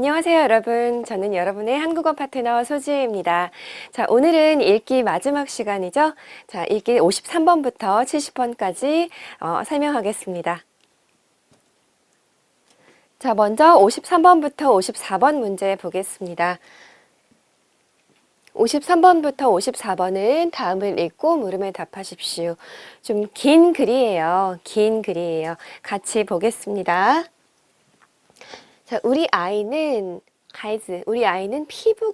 안녕하세요, 여러분. 저는 여러분의 한국어 파트너 소지혜입니다. 자, 오늘은 읽기 마지막 시간이죠. 자, 읽기 53번부터 70번까지 설명하겠습니다. 자, 먼저 53번부터 54번 문제 보겠습니다. 53번부터 54번은 다음을 읽고 물음에 답하십시오. 좀 긴 글이에요. 긴 글이에요. 같이 보겠습니다. 자, 우리 아이는 피부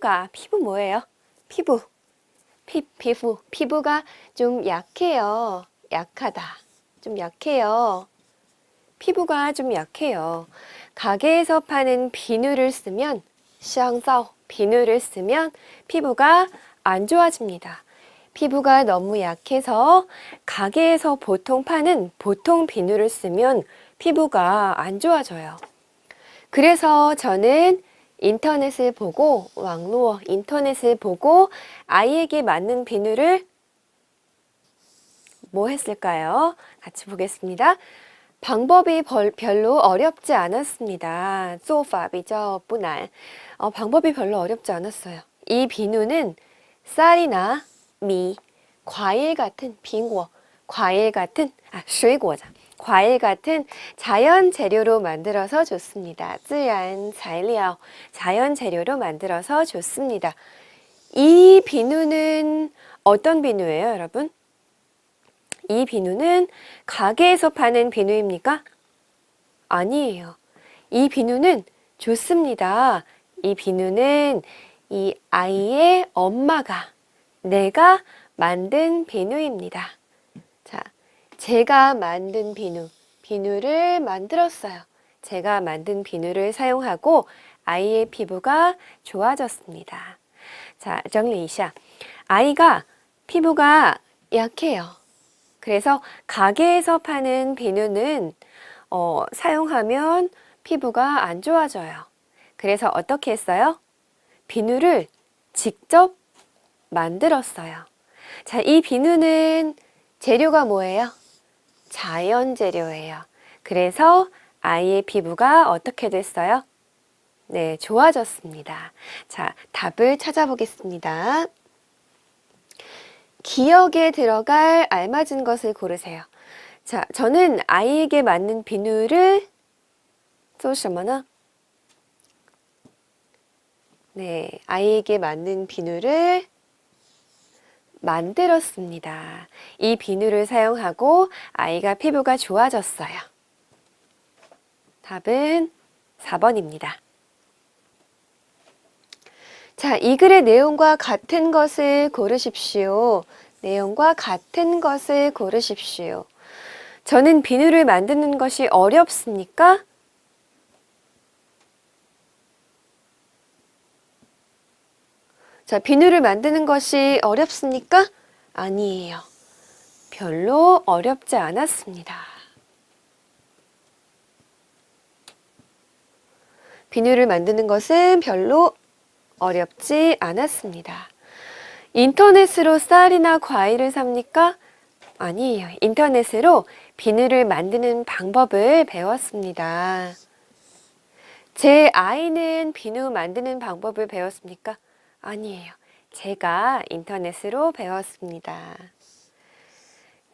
뭐예요? 피부가 좀 약해요. 약하다. 좀 약해요. 피부가 좀 약해요. 가게에서 파는 비누를 쓰면 비누를 쓰면 피부가 안 좋아집니다. 피부가 너무 약해서 가게에서 보통 파는 보통 비누를 쓰면 피부가 안 좋아져요. 그래서 저는 인터넷을 보고 아이에게 맞는 비누를 뭐 했을까요? 같이 보겠습니다. 방법이 별로 어렵지 않았습니다. 做法比较不难. 방법이 별로 어렵지 않았어요. 이 비누는 쌀이나 미, 과일 같은 水果자연 재료로 만들어서 좋습니다. 自然材料, 자연 재료로 만들어서 좋습니다. 이 비누는 어떤 비누예요, 여러분? 이 비누는 가게에서 파는 비누입니까? 아니에요. 이 비누는 좋습니다. 이 비누는 이 아이의 엄마가 내가 만든 비누입니다. 자, 제가 만든 비누를 만들었어요. 제가 만든 비누를 사용하고 아이의 피부가 좋아졌습니다. 자, 정리一下. 아이가 피부가 약해요. 그래서 가게에서 파는 비누는 사용하면 피부가 안 좋아져요. 그래서 어떻게 했어요? 비누를 직접 만들었어요. 자, 이 비누는 재료가 뭐예요? 자연 재료예요. 그래서 아이의 피부가 어떻게 됐어요? 네, 좋아졌습니다. 자, 답을 찾아보겠습니다. 기억에 들어갈 알맞은 것을 고르세요. 자, 저는 아이에게 맞는 비누를 做什么呢? 네, 아이에게 맞는 비누를 만들었습니다. 이 비누를 사용하고 아이가 피부가 좋아졌어요. 답은 4번입니다. 자, 이 글의 내용과 같은 것을 고르십시오. 내용과 같은 것을 고르십시오. 저는 비누를 만드는 것이 어렵습니까? 자, 비누를 만드는 것이 어렵습니까? 아니에요. 별로 어렵지 않았습니다. 비누를 만드는 것은 별로 어렵지 않았습니다. 인터넷으로 쌀이나 과일을 삽니까? 아니에요. 인터넷으로 비누를 만드는 방법을 배웠습니다. 제 아이는 비누 만드는 방법을 배웠습니까? 아니에요. 제가 인터넷으로 배웠습니다.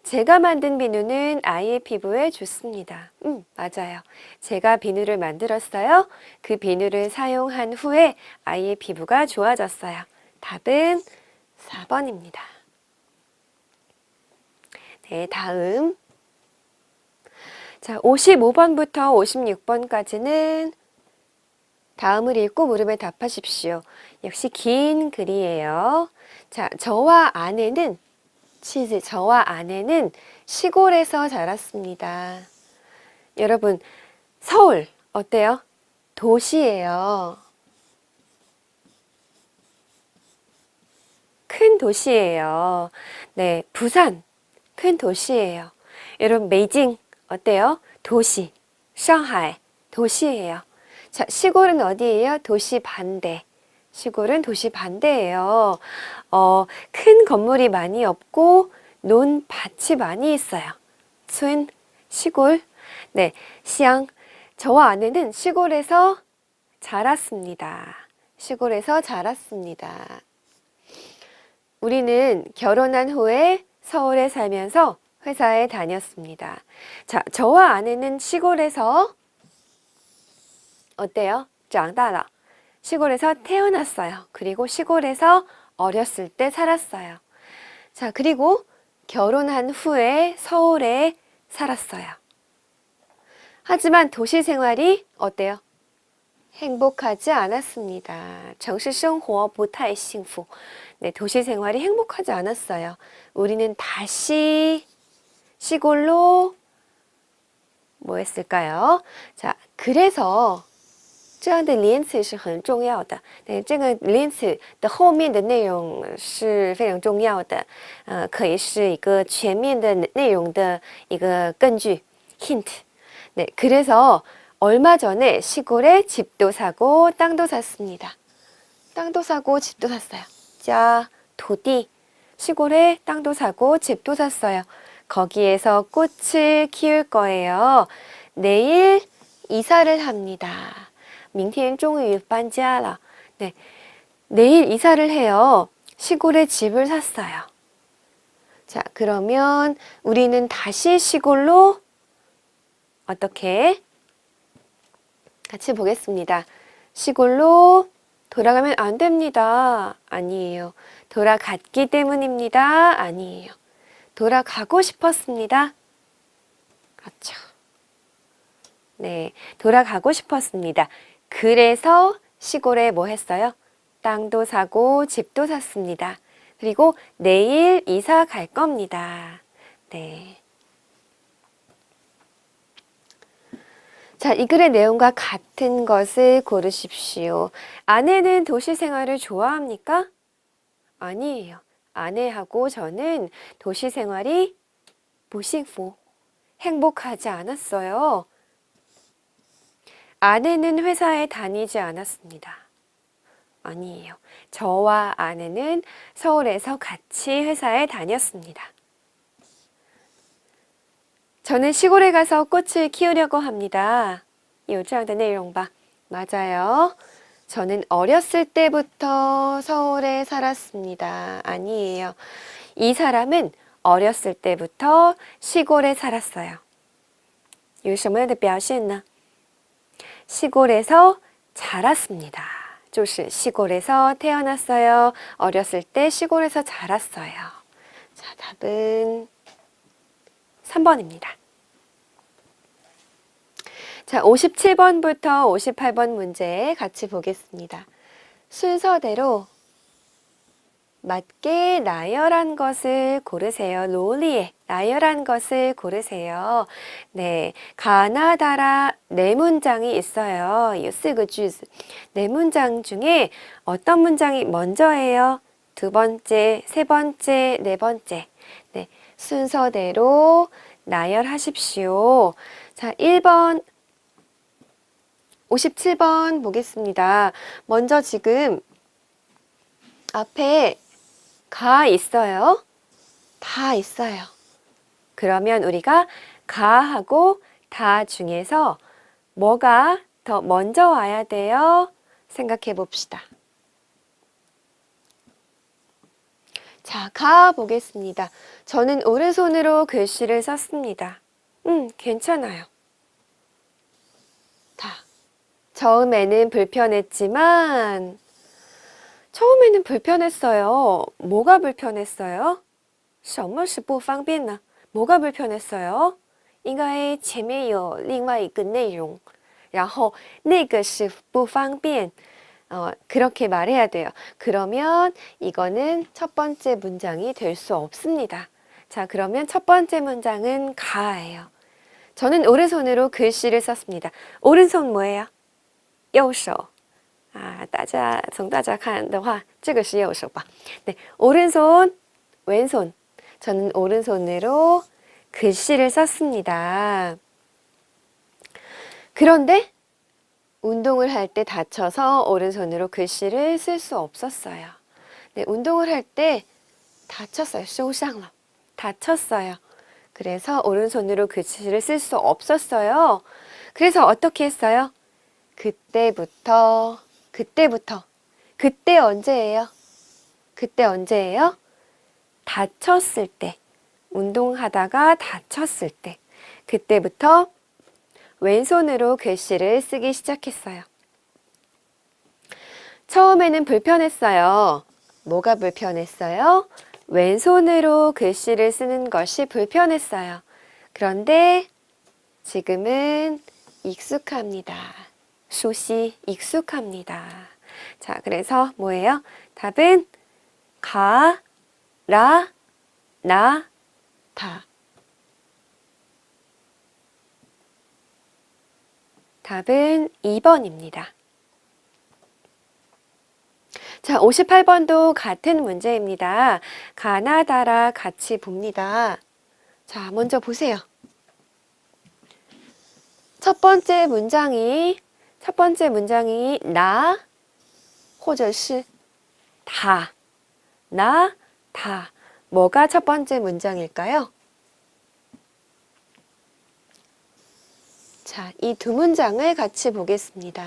제가 만든 비누는 아이의 피부에 좋습니다. 맞아요. 제가 비누를 만들었어요. 그 비누를 사용한 후에 아이의 피부가 좋아졌어요. 답은 4번입니다. 네, 다음. 자, 55번부터 56번까지는 다음을 읽고 물음에 답하십시오. 역시 긴 글이에요. 자, 저와 아내는 시골에서 자랐습니다. 여러분, 서울 어때요? 도시예요. 큰 도시예요. 네, 부산 큰 도시예요. 여러분, 베이징 어때요? 도시. 상하이 도시예요. 자, 시골은 어디예요? 도시 반대. 시골은 도시 반대예요. 큰 건물이 많이 없고 논밭이 많이 있어요. 시골. 네, 시앙. 저와 아내는 시골에서 자랐습니다. 시골에서 자랐습니다. 우리는 결혼한 후에 서울에 살면서 회사에 다녔습니다. 자, 저와 아내는 시골에서 어때요? 长大了. 시골에서 태어났어요. 그리고 시골에서 어렸을 때 살았어요. 자, 그리고 결혼한 후에 서울에 살았어요. 하지만 도시 생활이 어때요? 행복하지 않았습니다. 城市生活不太幸福. 네, 도시 생활이 행복하지 않았어요. 우리는 다시 시골로 뭐 했을까요? 자, 그래서 这样的连词是很重要的。对，这个连词的后面的内容是非常重要的，可以是一个全面的内容的一个根据 hint。 네, 그래서 얼마 전에 시골에 집도 사고 땅도 샀습니다. 땅도 사고 집도 샀어요. 자, 도디. 시골에 땅도 사고 집도 샀어요. 거기에서 꽃을 키울 거예요. 내일 이사를 합니다. 明天终于搬家了. 네, 내일 이사를 해요. 시골에 집을 샀어요. 자, 그러면 우리는 다시 시골로 어떻게? 같이 보겠습니다. 시골로 돌아가면 안 됩니다. 아니에요. 돌아갔기 때문입니다. 아니에요. 돌아가고 싶었습니다. 그렇죠. 네, 돌아가고 싶었습니다. 그래서 시골에 뭐 했어요? 땅도 사고 집도 샀습니다. 그리고 내일 이사 갈 겁니다. 네. 자, 이 글의 내용과 같은 것을 고르십시오. 아내는 도시 생활을 좋아합니까? 아니에요. 아내하고 저는 도시 생활이 不幸福, 행복하지 않았어요. 아내는 회사에 다니지 않았습니다. 아니에요. 저와 아내는 서울에서 같이 회사에 다녔습니다. 저는 시골에 가서 꽃을 키우려고 합니다. 有这样的内容吧? 맞아요. 저는 어렸을 때부터 서울에 살았습니다. 아니에요. 이 사람은 어렸을 때부터 시골에 살았어요. 有什么样的表现呢? 시골에서 자랐습니다. 就是 시골에서 태어났어요. 어렸을 때 시골에서 자랐어요. 자, 답은 3번입니다. 자, 57번부터 58번 문제 같이 보겠습니다. 순서대로 맞게 나열한 것을 고르세요. 롤리에 나열한 것을 고르세요. 네, 가나다라 네 문장이 있어요. 이 4个句子. 네 문장 중에 어떤 문장이 먼저예요? 두 번째, 세 번째, 네 번째. 네, 순서대로 나열하십시오. 자, 1번, 57번 보겠습니다. 먼저 지금 앞에 가 있어요. 다 있어요. 그러면 우리가 가하고 다 중에서 뭐가 더 먼저 와야 돼요? 생각해 봅시다. 자, 가 보겠습니다. 저는 오른손으로 글씨를 썼습니다. 괜찮아요. 다. 처음에는 불편했지만 처음에는 불편했어요. 뭐가 불편했어요? 什么是不方便呢? 뭐가 불편했어요? 应该前面有另外一个内容然后那个是不方便 그렇게 말해야 돼요. 그러면 이거는 첫 번째 문장이 될 수 없습니다. 자, 그러면 첫 번째 문장은 가예요. 저는 오른손으로 글씨를 썼습니다. 오른손 뭐예요? 右手. 大家从大家看的话这个是右手吧 네, 오른손, 왼손. 저는 오른손으로 글씨를 썼습니다. 그런데 운동을 할 때 다쳐서 오른손으로 글씨를 쓸 수 없었어요. 네, 운동을 할 때 다쳤어요. 受伤了. 다쳤어요. 그래서 오른손으로 글씨를 쓸 수 없었어요. 그래서 어떻게 했어요? 그때부터, 그때부터. 그때 언제예요? 그때 언제예요? 다쳤을 때. 운동하다가 다쳤을 때. 그때부터 왼손으로 글씨를 쓰기 시작했어요. 처음에는 불편했어요. 뭐가 불편했어요? 왼손으로 글씨를 쓰는 것이 불편했어요. 그런데 지금은 익숙합니다. 수시 익숙합니다. 자, 그래서 뭐예요? 답은 가, 라, 나, 다. 답은 2번입니다. 자, 58번도 같은 문제입니다. 가나다라 같이 봅니다. 자, 먼저 보세요. 첫 번째 문장이 나, 或者是 다, 나, 다. 뭐가 첫 번째 문장일까요? 자, 이 두 문장을 같이 보겠습니다.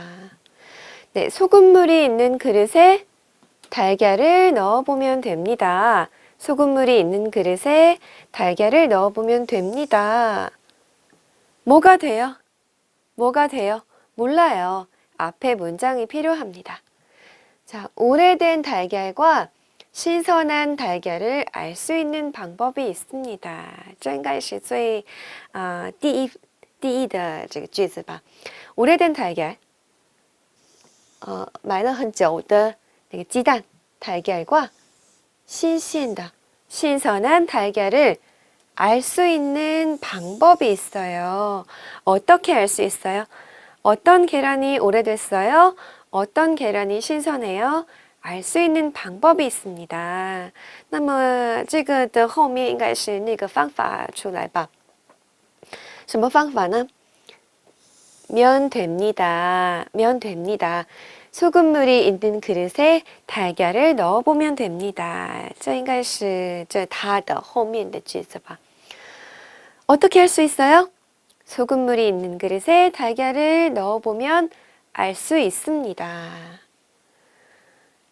네, 소금물이 있는 그릇에 달걀을 넣어보면 됩니다. 소금물이 있는 그릇에 달걀을 넣어보면 됩니다. 뭐가 돼요? 뭐가 돼요? 몰라요. 앞에 문장이 필요합니다. 자, 오래된 달걀과 신선한 달걀을 알 수 있는 방법이 있습니다. 这应该是最第一的这个句子吧。 오래된 달걀, 买了很久的那个鸡蛋 달걀과 新鲜的 신선한 달걀을 알 수 있는 방법이 있어요. 어떻게 알 수 있어요? 어떤 계란이 오래됐어요? 어떤 계란이 신선해요? 알 수 있는 방법이 있습니다. 那么这个的后面应该是那个方法出来吧。什么方法呢？ 면 됩니다. 면 됩니다. 소금물이 있는 그릇에 달걀을 넣어보면 됩니다. 这应该是这它的后面的句子吧。 어떻게 할 수 있어요? 소금물이 있는 그릇에 달걀을 넣어보면 알 수 있습니다.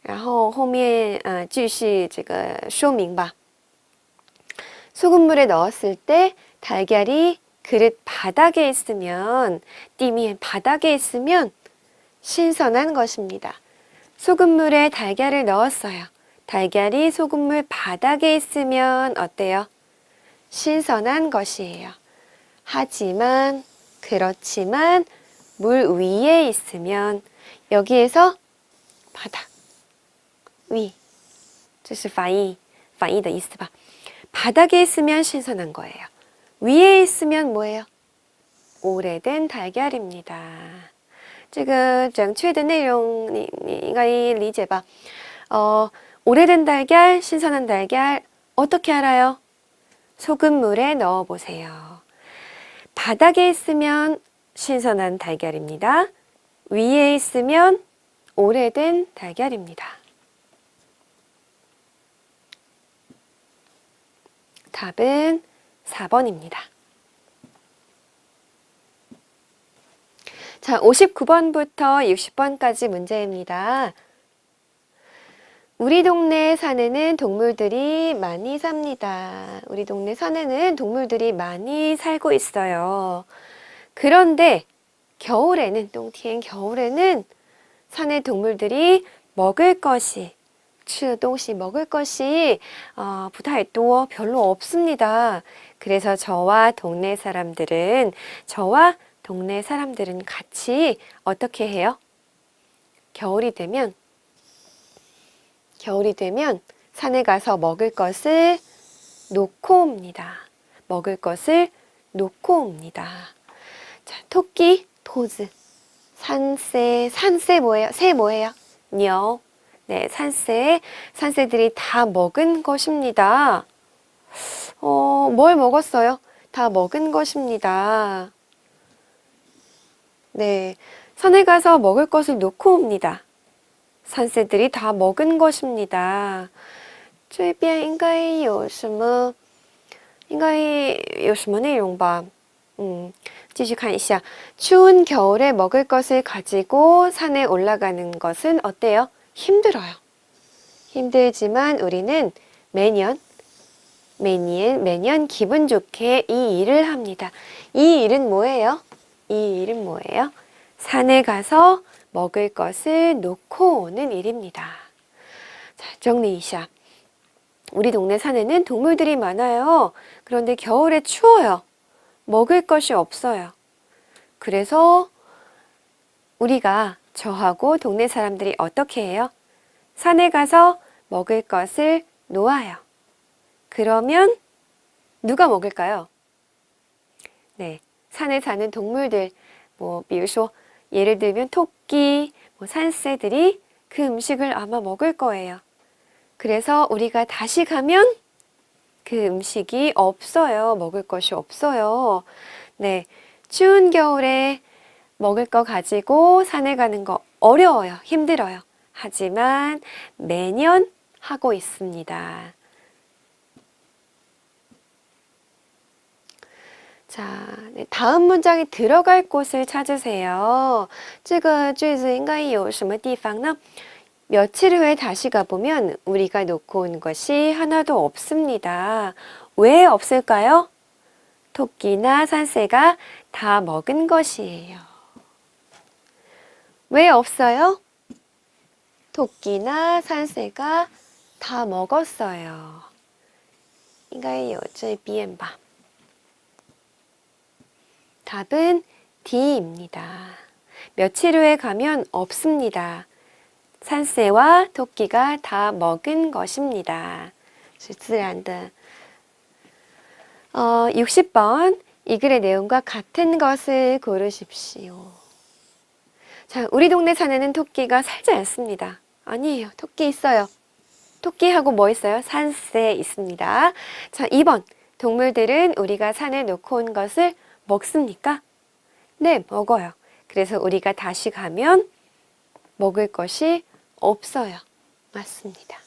然后后面继续这个说明吧。 소금물에 넣었을 때 달걀이 그릇 바닥에 있으면, 띠미엔 바닥에 있으면 신선한 것입니다. 소금물에 달걀을 넣었어요. 달걀이 소금물 바닥에 있으면 어때요? 신선한 것이에요. 하지만, 그렇지만 물 위에 있으면 여기에서 바닥, 위, 这是反义的意思吧. 바닥에 있으면 신선한 거예요. 위에 있으면 뭐예요? 오래된 달걀입니다. 这个正确的内容你应该理解吧? 오래된 달걀, 신선한 달걀 어떻게 알아요? 소금물에 넣어보세요. 바닥에 있으면 신선한 달걀입니다. 위에 있으면 오래된 달걀입니다. 답은 4번입니다. 자, 59번부터 60번까지 문제입니다. 우리 동네 산에는 동물들이 많이 삽니다. 우리 동네 산에는 동물들이 많이 살고 있어요. 그런데 겨울에는, 겨울에는 산의 동물들이 먹을 것이, 吃的东西 먹을 것이 不太多, 별로 없습니다. 그래서 저와 동네 사람들은 같이 어떻게 해요? 겨울이 되면 산에 가서 먹을 것을 놓고 옵니다. 먹을 것을 놓고 옵니다. 자, 토끼, 토즈, 산새 뭐예요? 새 뭐예요? 녀. 네, 산새들이 다 먹은 것입니다. 뭘 먹었어요? 다 먹은 것입니다. 네, 산에 가서 먹을 것을 놓고 옵니다. 산새들이 다 먹은 것입니다. 这边应该有什么内容吧?继续看一下. 추운 겨울에 먹을 것을 가지고 산에 올라가는 것은 어때요? 힘들어요. 힘들지만 우리는 매년 기분 좋게 이 일을 합니다. 이 일은 뭐예요? 이 일은 뭐예요? 산에 가서 먹을 것을 놓고 오는 일입니다. 자, 정리一下. 우리 동네 산에는 동물들이 많아요. 그런데 겨울에 추워요. 먹을 것이 없어요. 그래서 우리가 저하고 동네 사람들이 어떻게 해요? 산에 가서 먹을 것을 놓아요. 그러면 누가 먹을까요? 네, 산에 사는 동물들,比如说 예를 들면 토끼, 산새들이 그 음식을 아마 먹을 거예요. 그래서 우리가 다시 가면 그 음식이 없어요. 먹을 것이 없어요. 네, 추운 겨울에 먹을 거 가지고 산에 가는 거 어려워요. 힘들어요. 하지만 매년 하고 있습니다. 자, 네, 다음 문장이 들어갈 곳을 찾으세요. 这个句子应该有什么地方呢? 며칠 후에 다시 가보면 우리가 놓고 온 것이 하나도 없습니다. 왜 없을까요? 토끼나 산새가 다 먹은 것이에요. 왜 없어요? 토끼나 산새가 다 먹었어요. 应该有这边吧. 답은 D입니다. 며칠 후에 가면 없습니다. 산새와 토끼가 다 먹은 것입니다. 是自然的. 60번. 이 글의 내용과 같은 것을 고르십시오. 자, 우리 동네 산에는 토끼가 살지 않습니다. 아니에요. 토끼 있어요. 토끼하고 뭐 있어요? 산새 있습니다. 자, 2번. 동물들은 우리가 산에 놓고 온 것을 먹습니까? 네, 먹어요. 그래서 우리가 다시 가면 먹을 것이 없어요. 맞습니다.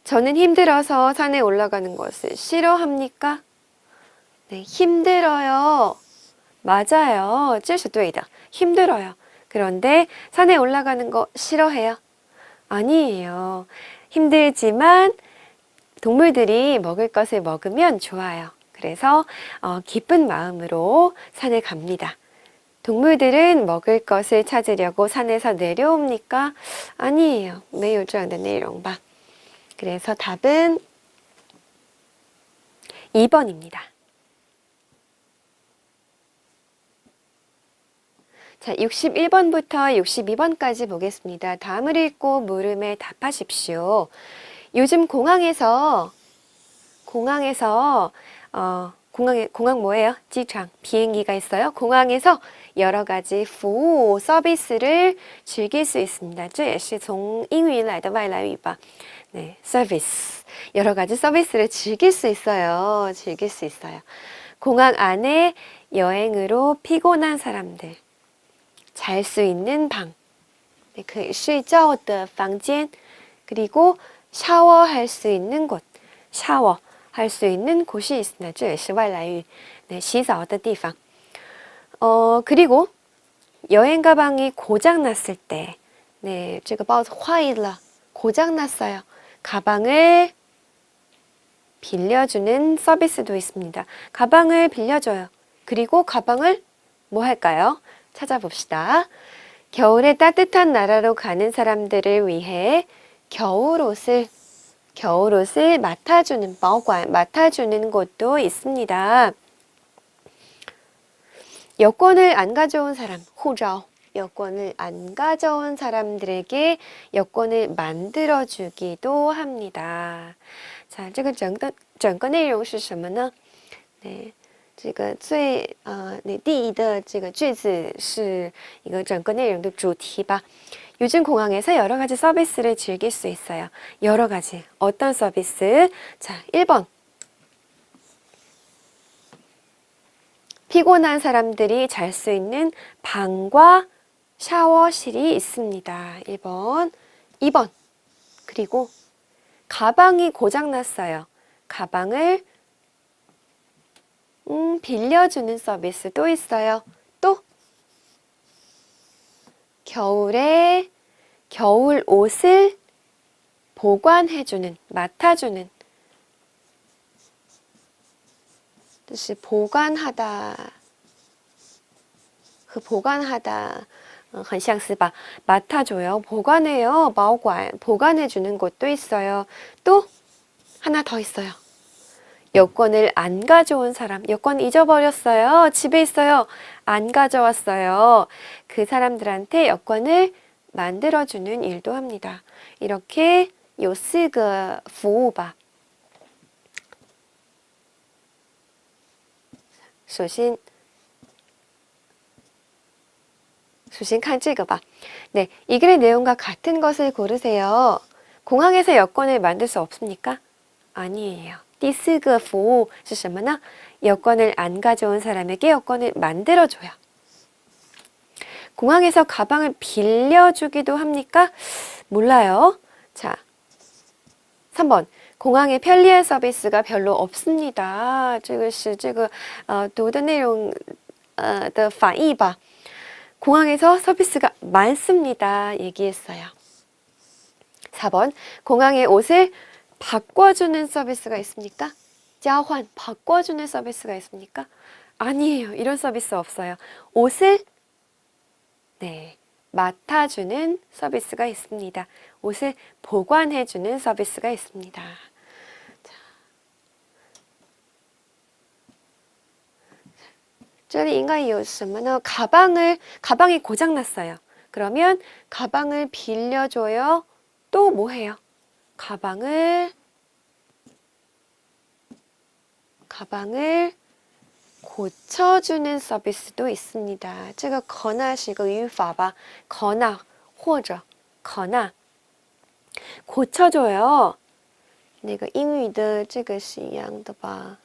저는 힘들어서 산에 올라가는 것을 싫어합니까? 네, 힘들어요. 맞아요. 这是对的. 힘들어요. 그런데 산에 올라가는 거 싫어해요? 아니에요. 힘들지만 동물들이 먹을 것을 먹으면 좋아요. 그래서 기쁜 마음으로 산에 갑니다. 동물들은 먹을 것을 찾으려고 산에서 내려옵니까? 아니에요. 没有这样的内容吧. 그래서 답은 2번입니다. 자, 61번부터 62번까지 보겠습니다. 다음을 읽고 물음에 답하십시오. 요즘 공항에서 공항 뭐예요? 지창, 비행기가 있어요. 공항에서 여러 가지 服务 서비스를 즐길 수 있습니다. 这也是从英语来的外来语吧. 네, 서비스. 여러 가지 서비스를 즐길 수 있어요. 즐길 수 있어요. 공항 안에 여행으로 피곤한 사람들. 잘 수 있는 방. 네, 可以睡觉的房间. 그리고 샤워할 수 있는 곳. 샤워. 할 수 있는 곳이 있습니다. 这也是外来语. 네, 洗澡的地方. 그리고 여행 가방이 고장 났을 때, 네, 这个包子坏了, 고장 났어요. 가방을 빌려주는 서비스도 있습니다. 가방을 빌려줘요. 그리고 가방을 뭐 할까요? 찾아봅시다. 겨울에 따뜻한 나라로 가는 사람들을 위해 겨울옷을 맡아주는 맡아주는 곳도 있습니다. 여권을 안 가져온 사람, 护照. 여권을 안 가져온 사람들에게 여권을 만들어주기도 합니다. 자, 这个整个内容是什么呢? 네, 这个第一的这个句子是一个整个内容的主题吧. 요즘 공항에서 여러 가지 서비스를 즐길 수 있어요. 여러 가지. 어떤 서비스? 자, 1번. 피곤한 사람들이 잘 수 있는 방과 샤워실이 있습니다. 1번. 2번. 그리고 가방이 고장났어요. 가방을 빌려주는 서비스도 있어요. 또 겨울에 겨울 옷을 보관해주는, 맡아주는 뜻이 보관하다, 그 보관하다, 很像是吧? 맡아줘요. 보관해요. 保管, 보관해주는 곳도 있어요. 또 하나 더 있어요. 여권을 안 가져온 사람, 여권 잊어버렸어요. 집에 있어요. 안 가져왔어요. 그 사람들한테 여권을 만들어주는 일도 합니다. 이렇게 有4个服务吧. 首先看这个吧. 네, 이 글의 내용과 같은 것을 고르세요. 공항에서 여권을 만들 수 없습니까? 아니에요. 第4个服务是什么呢? 여권을 안 가져온 사람에게 여권을 만들어줘요. 공항에서 가방을 빌려주기도 합니까? 몰라요. 자, 3번. 공항에 편리한 서비스가 별로 없습니다. 这个是这个读的内容的翻译吧. 공항에서 서비스가 많습니다. 얘기했어요. 4번. 공항에 옷을 바꿔주는 서비스가 있습니까? 交换, 바꿔주는 서비스가 있습니까? 아니에요. 이런 서비스 없어요. 옷을 맡아주는 서비스가 있습니다. 옷을 보관해주는 서비스가 있습니다. 자, 这里应该有什么呢? 가방이 고장났어요. 그러면 가방을 빌려줘요. 또 뭐 해요? 가방을 고쳐주는 서비스도 있습니다. 这个可那是一个语法吧. 可那或者可那 고쳐줘요. 那个英语的这个是一样的吧.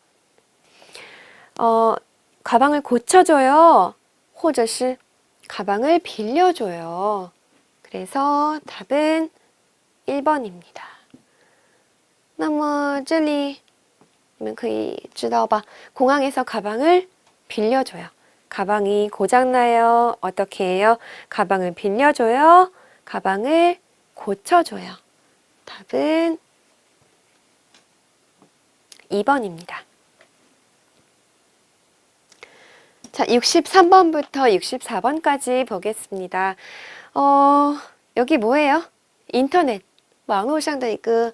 가방을 고쳐줘요. 或者是 가방을 빌려줘요. 그래서 답은 1번입니다. 那么这里你们可以知道吧? 공항에서 가방을 빌려줘요. 가방이 고장나요. 어떻게 해요? 가방을 빌려줘요. 가방을 고쳐줘요. 답은 2번입니다. 자, 63번부터 64번까지 보겠습니다. 여기 뭐예요? 인터넷, 网络上的一个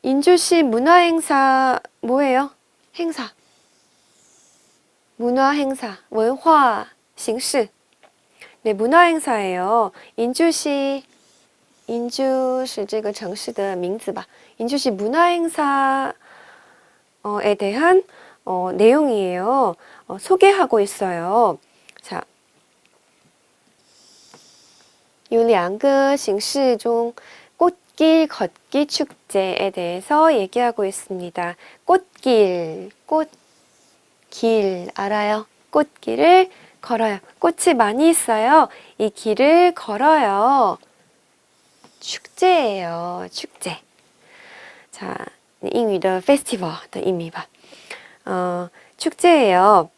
인주시 문화행사 뭐예요? 행사. 문화행사, 文化形式. 네, 문화행사예요. 인주시 这个城市的名字吧. 인주시 문화행사에 대한 내용이에요. 소개하고 있어요. 자, 有2个形式중 꽃길 걷기 축제에 대해서 얘기하고 있습니다. 꽃길, 꽃길 알아요? 꽃길을 걸어요. 꽃이 많이 있어요. 이 길을 걸어요. 축제예요. 축제. 자, 英语的 festival 的意味吧. 축제예요.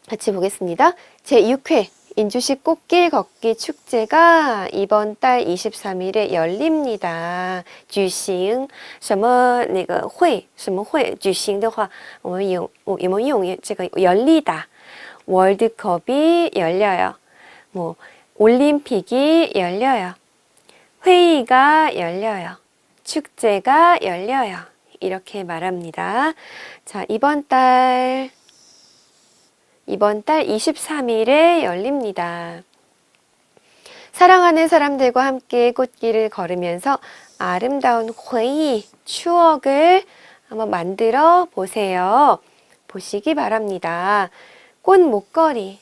같이 보겠습니다. 제6회 인주시 꽃길 걷기 축제가 이번 달 23일에 열립니다. 举行什么那个会什么会举行的话我们有没有用这个 열리다. 월드컵이 열려요. 뭐 올림픽이 열려요. 회의가 열려요. 축제가 열려요. 이렇게 말합니다. 자, 이번 달 23일에 열립니다. 사랑하는 사람들과 함께 꽃길을 걸으면서 아름다운 회의, 추억을 한번 만들어 보세요. 보시기 바랍니다. 꽃 목걸이,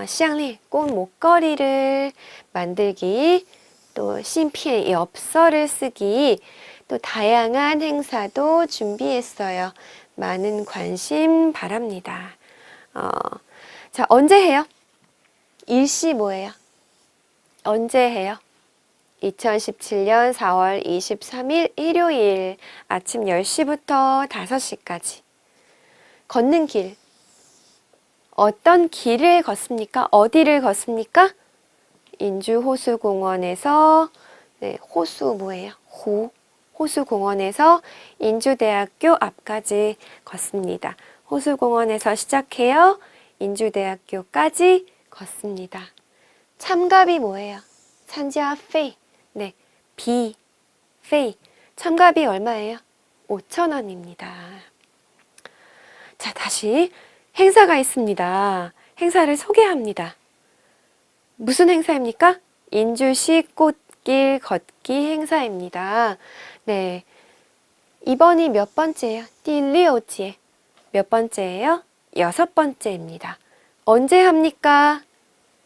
项链, 꽃 목걸이를 만들기, 또 신피엔, 엽서를 쓰기, 또 다양한 행사도 준비했어요. 많은 관심 바랍니다. 자, 언제 해요? 일시 뭐예요? 언제 해요? 2017년 4월 23일 일요일 아침 10시부터 5시까지. 걷는 길. 어떤 길을 걷습니까? 어디를 걷습니까? 인주 호수공원에서 네, 호수 뭐예요? 호수공원에서 인주대학교 앞까지 걷습니다. 호수공원에서 시작해요. 인주대학교까지 걷습니다. 참가비 뭐예요? 참가비. 네, 페이. 참가비 얼마예요? 5,000원입니다. 자, 다시 행사가 있습니다. 행사를 소개합니다. 무슨 행사입니까? 인주시 꽃길 걷기 행사입니다. 네. 이번이 몇 번째예요? 第6届. 몇 번째예요? 6번째입니다. 언제 합니까?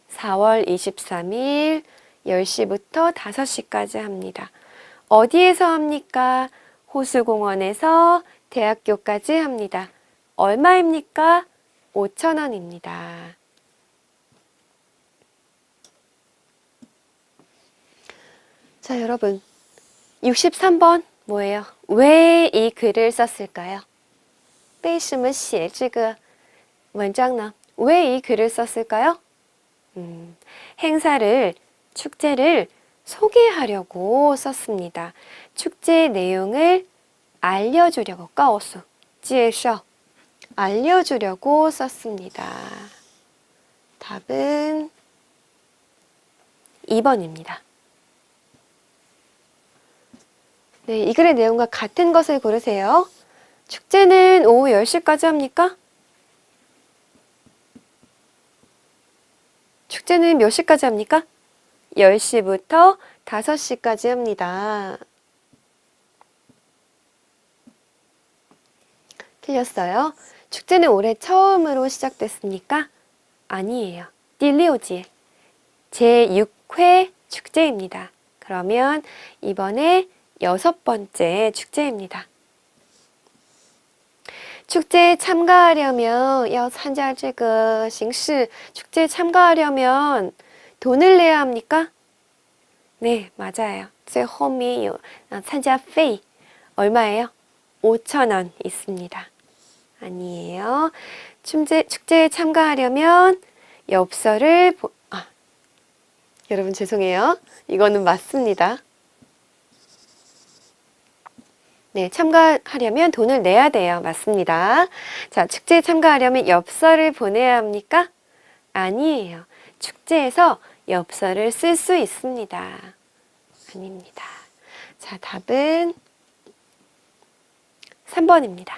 4월 23일 10시부터 5시까지 합니다. 어디에서 합니까? 호수공원에서 대학교까지 합니다. 얼마입니까? 5,000원입니다. 자, 여러분. 63번 뭐예요? 왜 이 글을 썼을까요? 为什么写这个文章呢? 왜 이 글을 썼을까요? 행사를, 축제를 소개하려고 썼습니다. 축제 내용을 알려주려고, 告诉, 介绍, 알려주려고 썼습니다. 답은 2번입니다. 네, 이 글의 내용과 같은 것을 고르세요. 축제는 오후 10시까지 합니까? 축제는 몇 시까지 합니까? 10시부터 5시까지 합니다. 틀렸어요. 축제는 올해 처음으로 시작됐습니까? 아니에요. 第6届 제6회 축제입니다. 그러면 이번에 6번째 축제입니다. 축제에 참가하려면 要参加这个形式 축제에 참가하려면 돈을 내야 합니까? 네, 맞아요. 最后面有参加费 얼마예요? 5,000원 있습니다. 아니에요. 축제에 참가하려면 엽서를 여러분 죄송해요. 이거는 맞습니다. 네, 참가하려면 돈을 내야 돼요. 맞습니다. 자, 축제에 참가하려면 엽서를 보내야 합니까? 아니에요. 축제에서 엽서를 쓸 수 있습니다. 아닙니다. 자, 답은 3번입니다.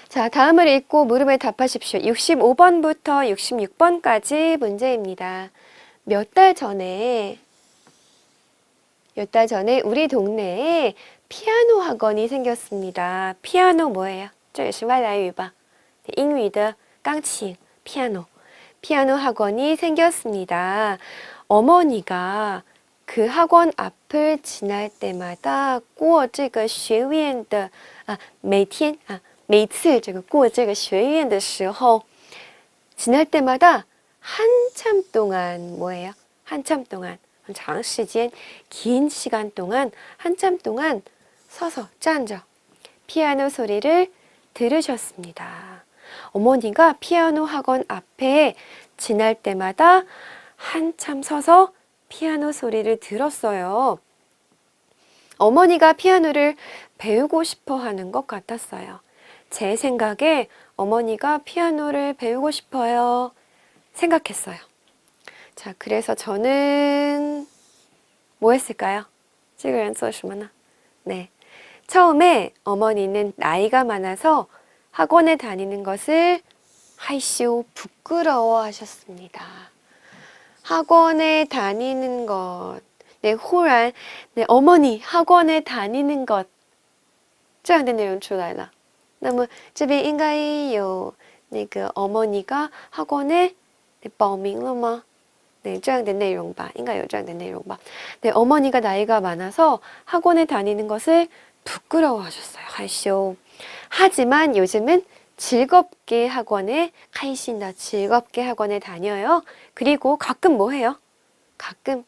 자, 다음을 읽고 물음에 답하십시오. 65번부터 66번까지 문제입니다. 몇 달 전에 우리 동네에 피아노 학원이 생겼습니다. 피아노 뭐예요? 这也是外来语吧? 英语的钢琴, 피아노 학원이 생겼습니다. 어머니가 그 학원 앞을 지날 때마다 过这个学院的每次这个过这个学院的时候 지날 때마다 한참 동안 뭐예요? 한참 동안 长时间 긴 시간 동안 한참 동안 서서 站着 피아노 소리를 들으셨습니다. 어머니가 피아노 학원 앞에 지날 때마다 한참 서서 피아노 소리를 들었어요. 어머니가 피아노를 배우고 싶어 하는 것 같았어요. 제 생각에 어머니가 피아노를 배우고 싶어요. 생각했어요. 자, 그래서 저는 뭐 했을까요? 这个人做什么呢? 네. 처음에 어머니는 나이가 많아서 학원에 다니는 것을 하이쇼 부끄러워 하셨습니다. 학원에 다니는 것. 네, 忽然, 네, 어머니 학원에 다니는 것. 这样的内容出来了. 那么这边应该有那个 어머니가 학원에 报名了吗? 네, 这样的内容吧. 应该有这样的内容吧. 네, 어머니가 나이가 많아서 학원에 다니는 것을 부끄러워하셨어요. 하쇼. 하지만 요즘은 즐겁게 학원에 카이신다. 즐겁게 학원에 다녀요. 그리고 가끔 뭐 해요? 가끔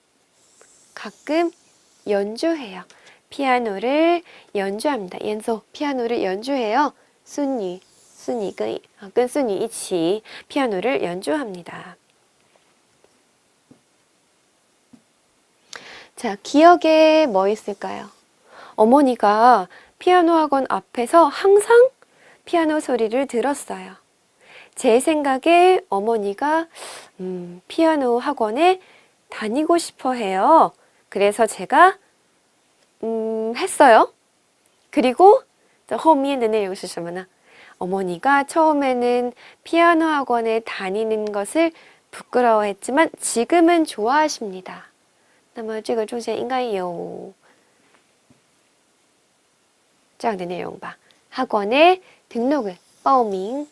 연주해요. 피아노를 연주합니다. 연소, 피아노를 연주해요. 순이, 跟순이 一起 피아노를 연주합니다. 자, 기억에 뭐 있을까요? 어머니가 피아노 학원 앞에서 항상 피아노 소리를 들었어요. 제 생각에 어머니가 피아노 학원에 다니고 싶어 해요. 그래서 제가 했어요. 그리고后面的内容是什么呢? 어머니가 처음에는 피아노 학원에 다니는 것을 부끄러워했지만 지금은 좋아하십니다. 那么这个中间应该有这样的内容吧. 학원에 등록을 报名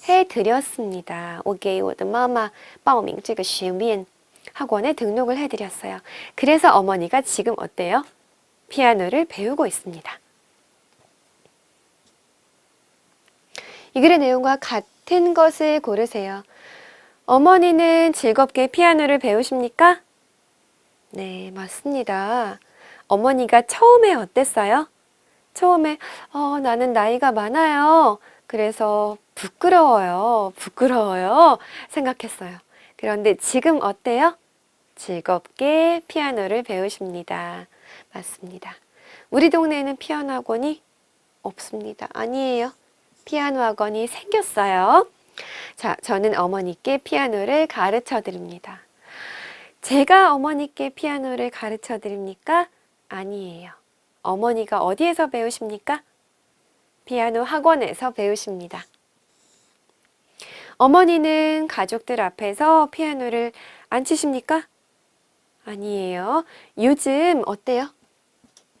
해드렸습니다. 我给我的妈妈报名这个学面 학원에 등록을 해드렸어요. 그래서 어머니가 지금 어때요? 피아노를 배우고 있습니다. 이 글의 내용과 같은 것을 고르세요. 어머니는 즐겁게 피아노를 배우십니까? 네, 맞습니다. 어머니가 처음에 어땠어요? 처음에 나는 나이가 많아요. 그래서 부끄러워요 생각했어요. 그런데 지금 어때요? 즐겁게 피아노를 배우십니다. 맞습니다. 우리 동네에는 피아노 학원이 없습니다. 아니에요. 피아노 학원이 생겼어요. 자, 저는 어머니께 피아노를 가르쳐 드립니다. 제가 어머니께 피아노를 가르쳐 드립니까? 아니에요. 어머니가 어디에서 배우십니까? 피아노 학원에서 배우십니다. 어머니는 가족들 앞에서 피아노를 안 치십니까? 아니에요. 요즘 어때요?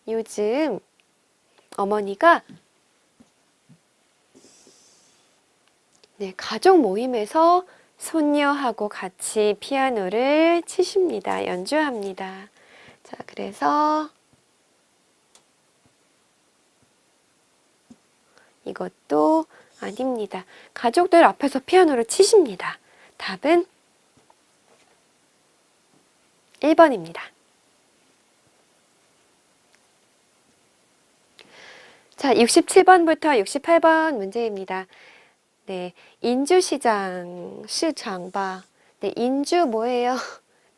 요즘 어머니가 가족 모임에서 손녀하고 같이 피아노를 치십니다. 연주합니다. 자, 그래서 이것도 아닙니다. 가족들 앞에서 피아노를 치십니다. 답은 1번입니다. 자, 67번부터 68번 문제입니다. 네, 인주시장, 시장吧. 네, 인주 뭐예요?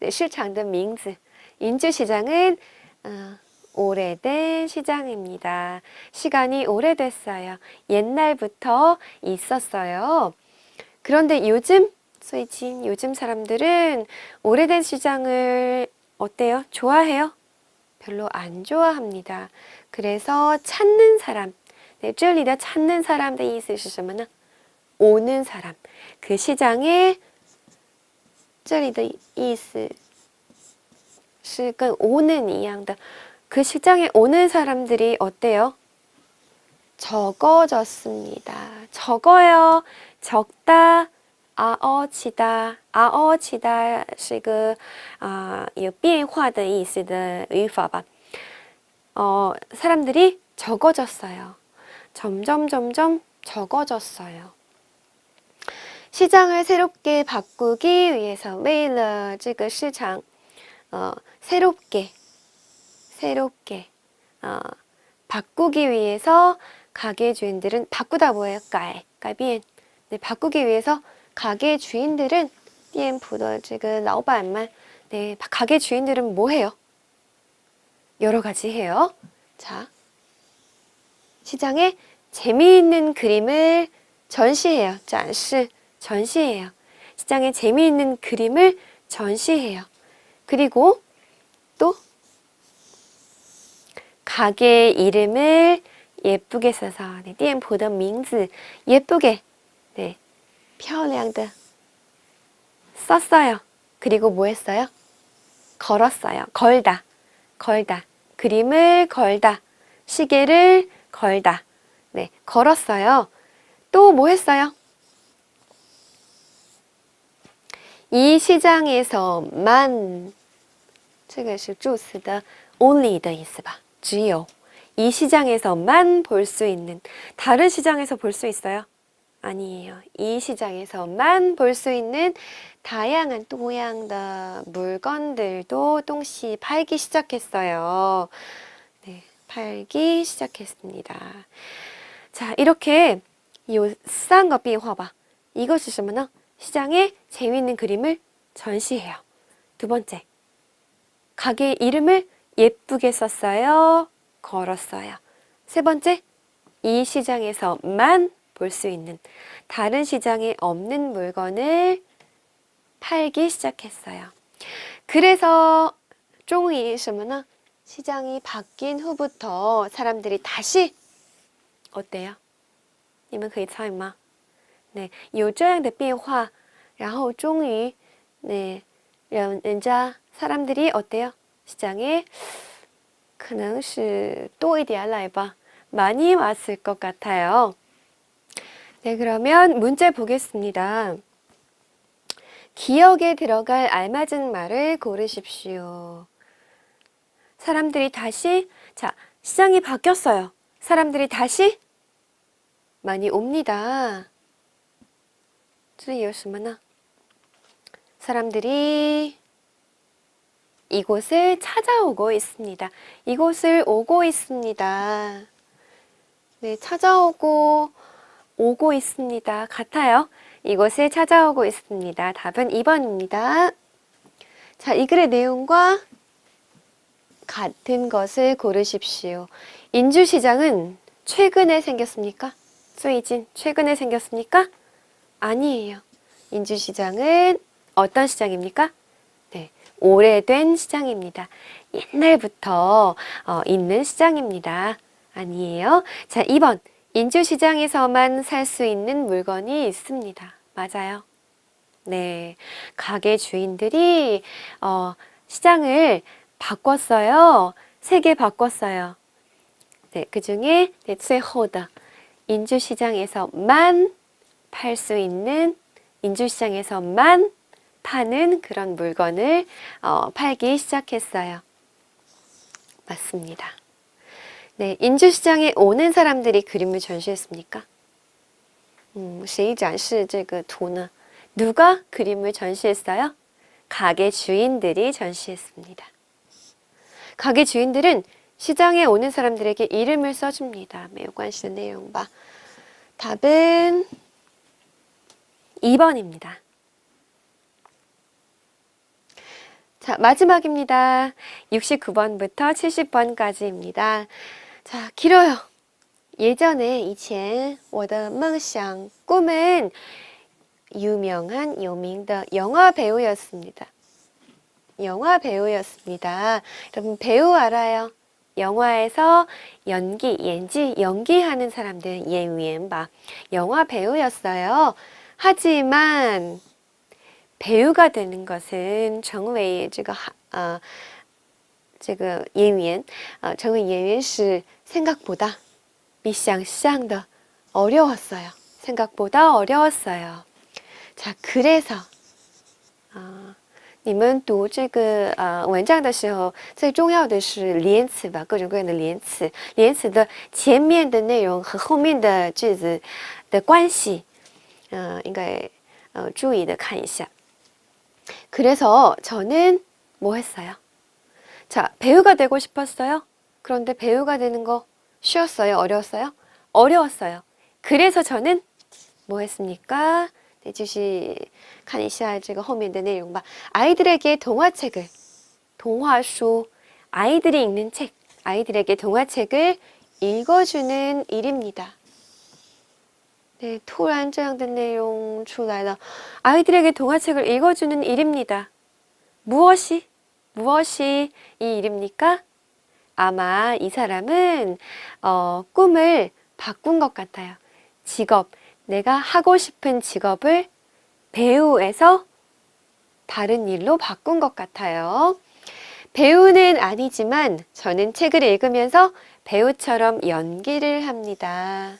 네, 시장의 名字. 인주시장은 오래된 시장입니다. 시간이 오래됐어요. 옛날부터 있었어요. 그런데 요즘 사람들은 오래된 시장을 어때요? 좋아해요? 별로 안 좋아합니다. 그래서 찾는 사람, 네, 这里的 찾는 사람的意思是什么呢? 오는 사람. 그 시장에 这里的意思是跟 오는 一样的. 그 시장에 오는 사람들이 어때요? 적어졌습니다. 적어요. 적다. 起的 起的是一个有变化的意思的语法吧. 사람들이 적어졌어요. 점점 적어졌어요. 시장을 새롭게 바꾸기 위해서 为了这个市场 새롭게 바꾸기 위해서 가게 주인들은 바꾸다 뭐예요? 改变. 네, 바꾸기 위해서 가게 주인들은 店铺的这个老板们 네, 가게 주인들은 뭐 해요? 여러 가지 해요. 자, 시장에 재미있는 그림을 전시해요. 展示 전시해요. 시장에 재미있는 그림을 전시해요. 그리고 또 가게 이름을 예쁘게 써서 네, 店铺的名字 예쁘게 네, 漂亮的 썼어요. 그리고 뭐 했어요? 걸었어요. 걸다. 그림을 걸다. 시계를 걸다. 네, 걸었어요. 또 뭐 했어요? 이 시장에서만 这个是助词的 only 的意思吧. 只有 이 시장에서만 볼 수 있는 다른 시장에서 볼 수 있어요? 아니에요. 이 시장에서만 볼 수 있는 다양한 또양의 물건들도 동시 팔기 시작했어요. 네, 네, 팔기 시작했습니다. 자, 이렇게 요 쌍거 비화봐. 이것이 什么呢? 시장에 재미있는 그림을 전시해요. 두 번째, 가게 이름을 예쁘게 썼어요. 걸었어요. 세 번째, 이 시장에서만 볼 수 있는 다른 시장에 없는 물건을 팔기 시작했어요. 그래서 终于什么呢? 시장이 바뀐 후부터 사람들이 다시 어때요? 你们可以猜吗? 네, 有这样的变化然后终于 네, 人家 사람들이 어때요? 시장에 可能是多一点来吧. 많이 왔을 것 같아요. 네, 그러면 문제 보겠습니다. 기억에 들어갈 알맞은 말을 고르십시오. 사람들이 다시, 자, 시장이 바뀌었어요. 사람들이 다시 많이 옵니다. 这里有什么呢? 사람들이 이곳을 찾아오고 있습니다. 이곳을 오고 있습니다. 네, 찾아오고 오고 있습니다. 같아요. 이곳을 찾아오고 있습니다. 답은 2번입니다. 자, 이 글의 내용과 같은 것을 고르십시오. 인주시장은 최근에 생겼습니까? 最近 최근에 생겼습니까? 아니에요. 인주시장은 어떤 시장입니까? 네, 오래된 시장입니다. 옛날부터 있는 시장입니다. 아니에요. 자, 2번. 인주시장에서만 살 수 있는 물건이 있습니다. 맞아요. 네, 가게 주인들이 시장을 바꿨어요. 3개 바꿨어요. 네, 그 중에 最后的 인주시장에서만 팔 수 있는 인주시장에서만 파는 그런 물건을 팔기 시작했어요. 맞습니다. 네, 인주시장에 오는 사람들이 그림을 전시했습니까? 谁展示这个图呢? 누가 그림을 전시했어요? 가게 주인들이 전시했습니다. 가게 주인들은 시장에 오는 사람들에게 이름을 써줍니다. 没有关系的内容吧. 답은 2번입니다. 자, 마지막입니다. 69번부터 70번까지입니다. 자, 길어요. 예전에 以前我的梦想 꿈은 유명한 有名的 영화 배우였습니다. 영화 배우였습니다. 여러분 배우 알아요? 영화에서 연기하는 사람들 演员吧. 영화 배우였어요. 하지만 배우가 되는 것은 成为这个演员成为演员是 생각보다 比想象的 어려웠어요. 생각보다 어려웠어요. 자, 그래서 你们读这个文章的时候最重要的是连词吧，各种各样的连词，连词的前面的内容和后面的句子的关系应该注意的看一下. 그래서 저는 뭐 했어요? 자, 배우가 되고 싶었어요. 그런데 배우가 되는 거 쉬웠어요? 어려웠어요? 어려웠어요. 그래서 저는 뭐 했습니까? 继续看一下这个后面的内容吧. 아이들에게 동화책을, 동화书, 아이들이 읽는 책, 아이들에게 동화책을 읽어주는 일입니다. 네, 突然这样的内容出来了. 아이들에게 동화책을 읽어주는 일입니다. 무엇이 이 일입니까? 아마 이 사람은 꿈을 바꾼 것 같아요. 직업, 내가 하고 싶은 직업을 배우에서 다른 일로 바꾼 것 같아요. 배우는 아니지만 저는 책을 읽으면서 배우처럼 연기를 합니다.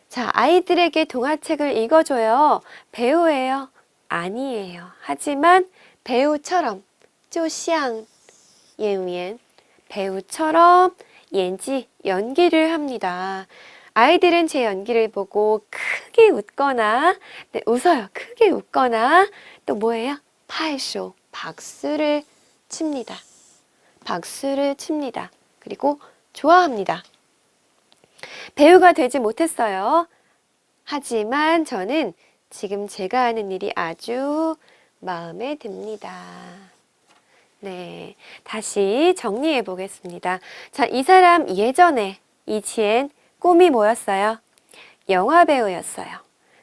자, 아이들에게 동화책을 읽어줘요. 배우예요? 아니에요. 하지만 배우처럼 就像演员 배우처럼 연기를 합니다. 아이들은 제 연기를 보고 크게 웃거나 네, 웃어요. 크게 웃거나 또 뭐예요? 拍手 박수를 칩니다. 박수를 칩니다. 그리고 그리고 좋아합니다. 배우가 되지 못했어요. 하지만 저는 지금 제가 하는 일이 아주 마음에 듭니다. 네, 다시 정리해 보겠습니다. 자, 이 사람 예전에 이치엔 꿈이 뭐였어요? 영화 배우였어요.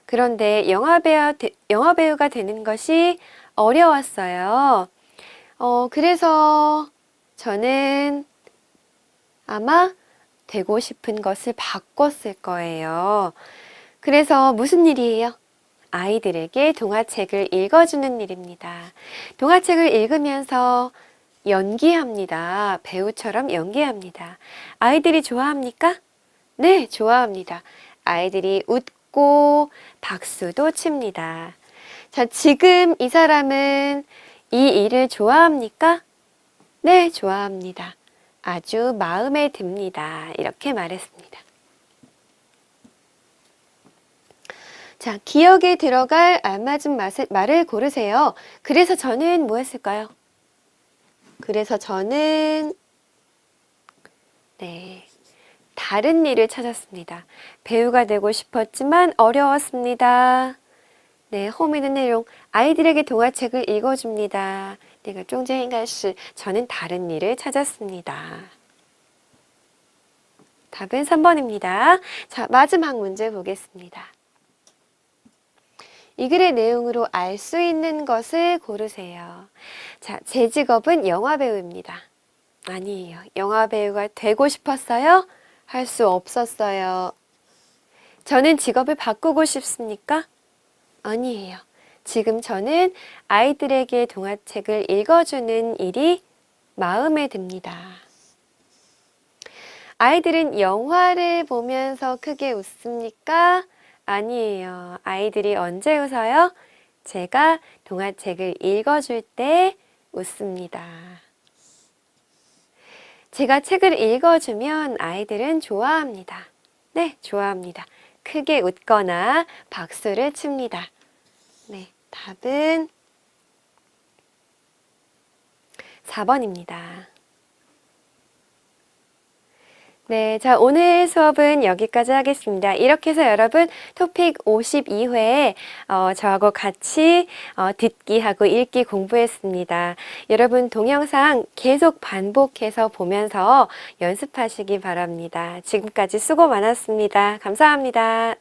그런데 영화 배우가 되는 것이 어려웠어요. 그래서 저는 아마 되고 싶은 것을 바꿨을 거예요. 그래서 무슨 일이에요? 아이들에게 동화책을 읽어주는 일입니다. 동화책을 읽으면서 연기합니다. 배우처럼 연기합니다. 아이들이 좋아합니까? 네, 좋아합니다. 아이들이 웃고 박수도 칩니다. 자, 지금 이 사람은 이 일을 좋아합니까? 네, 좋아합니다. 아주 마음에 듭니다. 이렇게 말했습니다. 자, 기억에 들어갈 알맞은 말을 고르세요. 그래서 저는 뭐 했을까요? 그래서 저는 다른 일을 찾았습니다. 배우가 되고 싶었지만 어려웠습니다. 네, 后面的内容 아이들에게 동화책을 읽어줍니다. 내가 中间应该是 저는 다른 일을 찾았습니다. 답은 3번입니다. 자, 마지막 문제 보겠습니다. 이 글의 내용으로 알 수 있는 것을 고르세요. 자, 제 직업은 영화배우입니다. 아니에요. 영화배우가 되고 싶었어요? 할 수 없었어요. 저는 직업을 바꾸고 싶습니까? 아니에요. 지금 저는 아이들에게 동화책을 읽어주는 일이 마음에 듭니다. 아이들은 영화를 보면서 크게 웃습니까? 아니에요. 아이들이 언제 웃어요? 제가 동화책을 읽어줄 때 웃습니다. 제가 책을 읽어주면 아이들은 좋아합니다. 네, 좋아합니다. 크게 웃거나 박수를 칩니다. 네, 답은 4번입니다. 네, 자, 오늘 수업은 여기까지 하겠습니다. 이렇게 해서 여러분 토픽 52회 저하고 같이 듣기하고 읽기 공부했습니다. 여러분 동영상 계속 반복해서 보면서 연습하시기 바랍니다. 지금까지 수고 많았습니다. 감사합니다.